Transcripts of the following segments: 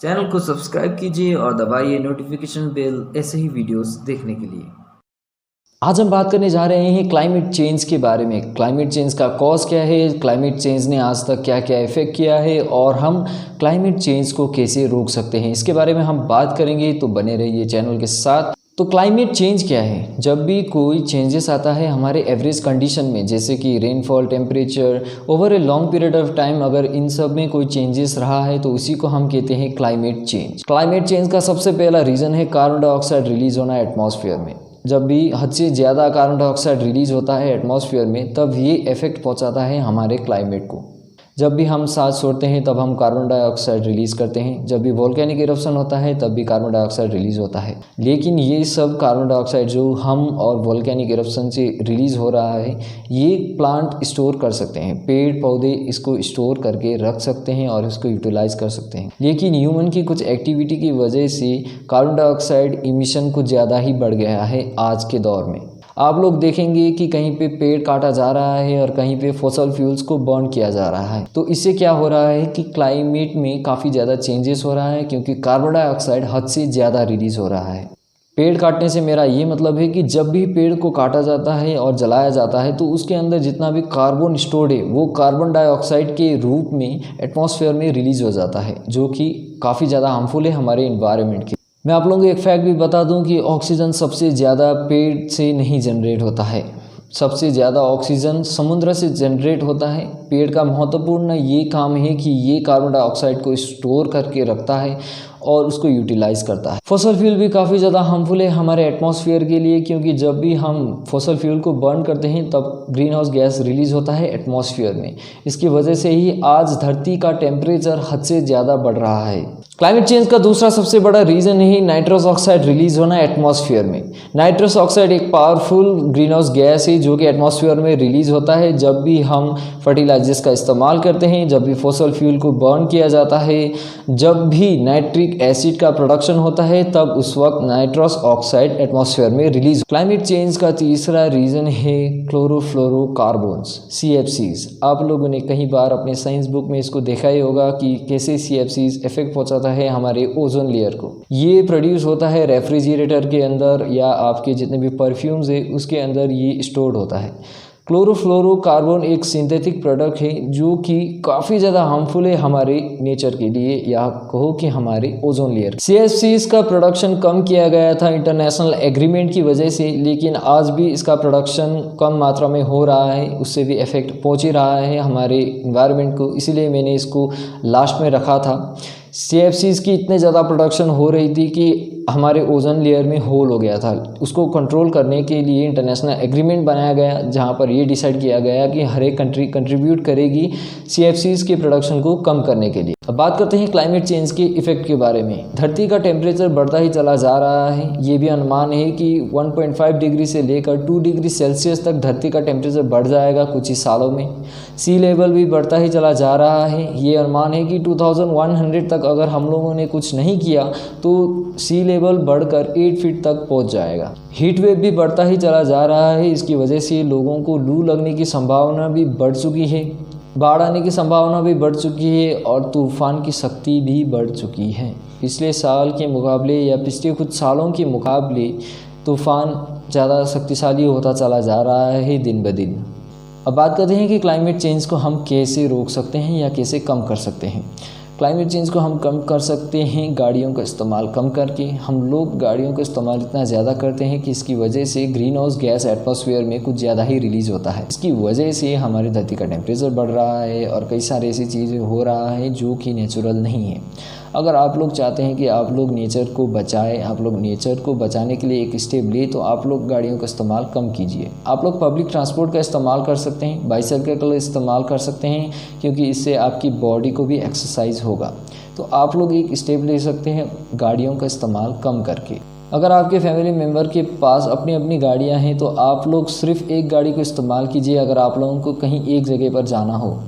Channel को subscribe कीजिए और दबाइए नोटिफिकेशन बेल ऐसे ही वीडियोस देखने के लिए। आज हम बात करने जा रहे हैं क्लाइमेट चेंज के बारे में। क्लाइमेट चेंज का कॉज क्या है, क्लाइमेट चेंज ने आज तक क्या क्या इफ़ेक्ट किया है और हम क्लाइमेट चेंज को कैसे रोक सकते हैं, इसके बारे में हम बात करेंगे। तो बने रहिए चैनल के साथ। तो क्लाइमेट चेंज क्या है? जब भी कोई चेंजेस आता है हमारे एवरेज कंडीशन में, जैसे कि rainfall, temperature, over a long period of time, अगर इन सब में कोई चेंजेस रहा है तो उसी को हम कहते हैं क्लाइमेट चेंज। क्लाइमेट चेंज का सबसे पहला रीज़न है कार्बन डाइऑक्साइड रिलीज होना एटमॉस्फेयर में। जब भी हद से ज़्यादा कार्बन डाइऑक्साइड रिलीज होता है एटमॉस्फेयर में, तब ये इफेक्ट पहुंचाता है हमारे क्लाइमेट को। जब भी हम सांस छोड़ते हैं तब हम कार्बन डाइऑक्साइड रिलीज़ करते हैं। जब भी वोल्केनिक इरप्शन होता है तब भी कार्बन डाइऑक्साइड रिलीज़ होता है। लेकिन ये सब कार्बन डाइऑक्साइड जो हम और वोल्केनिक इरप्शन से रिलीज़ हो रहा है, ये प्लांट स्टोर कर सकते हैं। पेड़ पौधे इसको स्टोर करके रख सकते हैं और इसको यूटिलाइज कर सकते हैं। लेकिन ह्यूमन की कुछ एक्टिविटी की वजह से कार्बन डाइऑक्साइड इमिशन कुछ ज़्यादा ही बढ़ गया है आज के दौर में। आप लोग देखेंगे कि कहीं पे पेड़ काटा जा रहा है और कहीं पे फॉसल फ्यूल्स को बर्न किया जा रहा है। तो इससे क्या हो रहा है कि क्लाइमेट में काफ़ी ज़्यादा चेंजेस हो रहा है, क्योंकि कार्बन डाइऑक्साइड हद से ज़्यादा रिलीज हो रहा है। पेड़ काटने से मेरा ये मतलब है कि जब भी पेड़ को काटा जाता है और जलाया जाता है तो उसके अंदर जितना भी कार्बन स्टोर्ड है वो कार्बन डाइऑक्साइड के रूप में एटमॉस्फेयर में रिलीज हो जाता है, जो कि काफ़ी ज़्यादा हार्मफुल है हमारे इन्वायरमेंट के। मैं आप लोगों को एक फैक्ट भी बता दूं कि ऑक्सीजन सबसे ज़्यादा पेड़ से नहीं जनरेट होता है। सबसे ज़्यादा ऑक्सीजन समुद्र से जनरेट होता है। पेड़ का महत्वपूर्ण ये काम है कि ये कार्बन डाइऑक्साइड को स्टोर करके रखता है और उसको यूटिलाइज करता है। फॉसल फ्यूल भी काफ़ी ज़्यादा हार्मफुल है हमारे एटमॉस्फेयर के लिए, क्योंकि जब भी हम फॉसल फ्यूल को बर्न करते हैं तब ग्रीन हाउस गैस रिलीज होता है एटमॉस्फेयर में। इसकी वजह से ही आज धरती का टेम्परेचर हद से ज़्यादा बढ़ रहा है। क्लाइमेट चेंज का दूसरा सबसे बड़ा रीज़न है नाइट्रस ऑक्साइड रिलीज होना एटमॉस्फेयर में। नाइट्रस ऑक्साइड एक पावरफुल ग्रीन हाउस गैस है जो कि एटमॉस्फेयर में रिलीज होता है जब भी हम फर्टिलाइजर्स का इस्तेमाल करते हैं, जब भी फॉसल फ्यूल को बर्न किया जाता है, जब भी नाइट्रिक एसिड का प्रोडक्शन होता है, तब उस वक्त नाइट्रस ऑक्साइड एटमॉस्फेयर में रिलीज। क्लाइमेट चेंज का तीसरा रीज़न है क्लोरोफ्लोरोकार्बन्स, CFCs। आप लोगों ने कई बार अपने साइंस बुक में इसको देखा ही होगा कि कैसे CFCs इफेक्ट पहुंचाता है हमारे ओजोन लेयर को। ये प्रोड्यूस होता है रेफ्रिजरेटर के अंदर या आपके जितने भी परफ्यूम्स है उसके अंदर ये स्टोर्ड होता है। क्लोरोफ्लोरोकार्बन एक सिंथेटिक प्रोडक्ट है जो कि काफ़ी ज़्यादा हार्मफुल है हमारे नेचर के लिए, या कहो कि हमारे ओजोन लेयर। CFCs का प्रोडक्शन कम किया गया था इंटरनेशनल एग्रीमेंट की वजह से, लेकिन आज भी इसका प्रोडक्शन कम मात्रा में हो रहा है। उससे भी इफेक्ट पहुंच ही रहा है हमारे इन्वायरमेंट को, इसीलिए मैंने इसको लास्ट में रखा था। CFCs की इतने ज़्यादा प्रोडक्शन हो रही थी कि हमारे ओजोन लेयर में होल हो गया था। उसको कंट्रोल करने के लिए इंटरनेशनल एग्रीमेंट बनाया गया जहां पर ये डिसाइड किया गया कि हर एक कंट्री कंट्रीब्यूट करेगी CFCs के प्रोडक्शन को कम करने के लिए। अब बात करते हैं क्लाइमेट चेंज के इफेक्ट के बारे में। धरती का टेम्परेचर बढ़ता ही चला जा रहा है। ये भी अनुमान है कि 1.5 डिग्री से लेकर 2 डिग्री सेल्सियस तक धरती का टेम्परेचर बढ़ जाएगा कुछ ही सालों में। सी लेवल भी बढ़ता ही चला जा रहा है। ये अनुमान है कि 2100 तक अगर हम लोगों ने कुछ नहीं किया तो सी लेवल बढ़कर 8 फीट तक पहुंच जाएगा। हीट वेव भी बढ़ता ही चला जा रहा है। इसकी वजह से लोगों को लू लगने की संभावना भी बढ़ चुकी है, बाढ़ आने की संभावना भी बढ़ चुकी है और तूफान की शक्ति भी बढ़ चुकी है। पिछले साल के मुकाबले या पिछले कुछ सालों के मुकाबले तूफान ज़्यादा शक्तिशाली होता चला जा रहा है दिन ब दिन। अब बात करते हैं कि क्लाइमेट चेंज को हम कैसे रोक सकते हैं या कैसे कम कर सकते हैं। क्लाइमेट चेंज को हम कम कर सकते हैं गाड़ियों का इस्तेमाल कम करके। हम लोग गाड़ियों का इस्तेमाल इतना ज़्यादा करते हैं कि इसकी वजह से ग्रीन हाउस गैस एटमॉस्फेयर में कुछ ज़्यादा ही रिलीज़ होता है। इसकी वजह से हमारी धरती का टेम्परेचर बढ़ रहा है और कई सारी ऐसी चीज़ें हो रहा है जो कि नेचुरल नहीं है। अगर आप लोग चाहते हैं कि आप लोग नेचर को बचाएं, आप लोग नेचर को बचाने के लिए एक स्टेप ले, तो आप लोग गाड़ियों का इस्तेमाल कम कीजिए। आप लोग पब्लिक ट्रांसपोर्ट का इस्तेमाल कर सकते हैं, बाइसाइकिल का इस्तेमाल कर सकते हैं, क्योंकि इससे आपकी बॉडी को भी एक्सरसाइज होगा। तो आप लोग एक स्टेप ले सकते हैं गाड़ियों का इस्तेमाल कम करके। अगर आपके फैमिली मेम्बर के पास अपनी अपनी गाड़ियां हैं तो आप लोग सिर्फ एक गाड़ी को इस्तेमाल कीजिए। अगर आप लोगों को कहीं एक जगह पर जाना हो,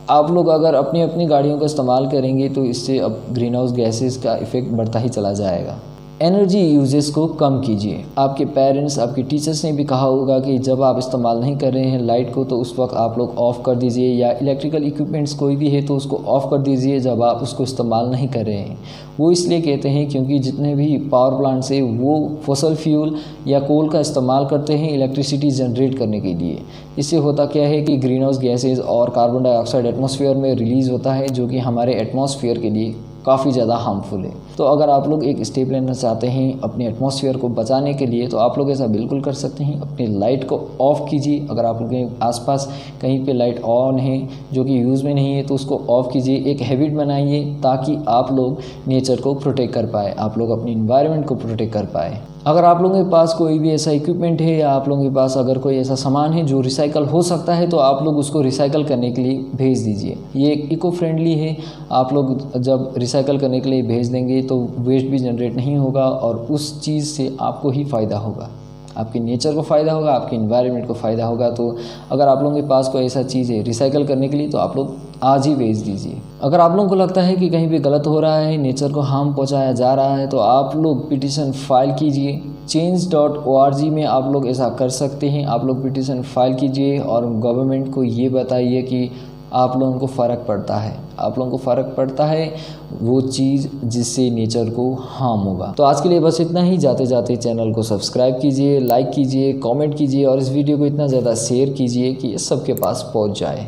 आप लोग अगर अपनी अपनी गाड़ियों का इस्तेमाल करेंगे तो इससे अब ग्रीन हाउस गैसेस का इफ़ेक्ट बढ़ता ही चला जाएगा। एनर्जी यूजेस को कम कीजिए। आपके पेरेंट्स, आपके टीचर्स ने भी कहा होगा कि जब आप इस्तेमाल नहीं कर रहे हैं लाइट को तो उस वक्त आप लोग ऑफ़ कर दीजिए, या इलेक्ट्रिकल इक्विपमेंट्स कोई भी है तो उसको ऑफ़ कर दीजिए जब आप उसको इस्तेमाल नहीं कर रहे हैं। वो इसलिए कहते हैं क्योंकि जितने भी पावर प्लांट्स है वो फॉसल फ्यूल या कोल का इस्तेमाल करते हैं इलेक्ट्रिसिटी जनरेट करने के लिए। इससे होता क्या है कि ग्रीन हाउस गैसेज और कार्बन डाइऑक्साइड एटमॉस्फेयर में रिलीज़ होता है, जो कि हमारे एटमॉस्फेयर के लिए काफ़ी ज़्यादा हार्मफुल है। तो अगर आप लोग एक स्टेप लेना चाहते हैं अपने एटमॉस्फेयर को बचाने के लिए तो आप लोग ऐसा बिल्कुल कर सकते हैं। अपनी लाइट को ऑफ़ कीजिए। अगर आप लोग के आसपास कहीं पे लाइट ऑन है जो कि यूज़ में नहीं है तो उसको ऑफ़ कीजिए। एक हैबिट बनाइए ताकि आप लोग नेचर को प्रोटेक्ट कर पाए, आप लोग अपनी इन्वायरमेंट को प्रोटेक्ट कर पाए। अगर आप लोगों के पास कोई भी ऐसा इक्विपमेंट है या आप लोगों के पास अगर कोई ऐसा सामान है जो रिसाइकल हो सकता है तो आप लोग उसको रिसाइकल करने के लिए भेज दीजिए। ये इको फ्रेंडली है। आप लोग जब रिसाइकल करने के लिए भेज देंगे तो वेस्ट भी जनरेट नहीं होगा और उस चीज़ से आपको ही फ़ायदा होगा, आपके नेचर को फ़ायदा होगा, आपके इन्वायरमेंट को फ़ायदा होगा। तो अगर आप लोगों के पास कोई ऐसा चीज़ है रिसाइकल करने के लिए तो आप लोग आज ही भेज दीजिए। अगर आप लोगों को लगता है कि कहीं पे गलत हो रहा है, नेचर को हार्म पहुंचाया जा रहा है तो आप लोग पिटीशन फाइल कीजिए। change.org में आप लोग ऐसा कर सकते हैं। आप लोग पिटीशन फाइल कीजिए और गवर्नमेंट को ये बताइए कि आप लोगों को फ़र्क पड़ता है, आप लोगों को फ़र्क पड़ता है वो चीज़ जिससे नेचर को हार्म होगा। तो आज के लिए बस इतना ही। जाते जाते चैनल को सब्सक्राइब कीजिए, लाइक कीजिए, कमेंट कीजिए और इस वीडियो को इतना ज़्यादा शेयर कीजिए कि ये सबके पास पहुंच जाए।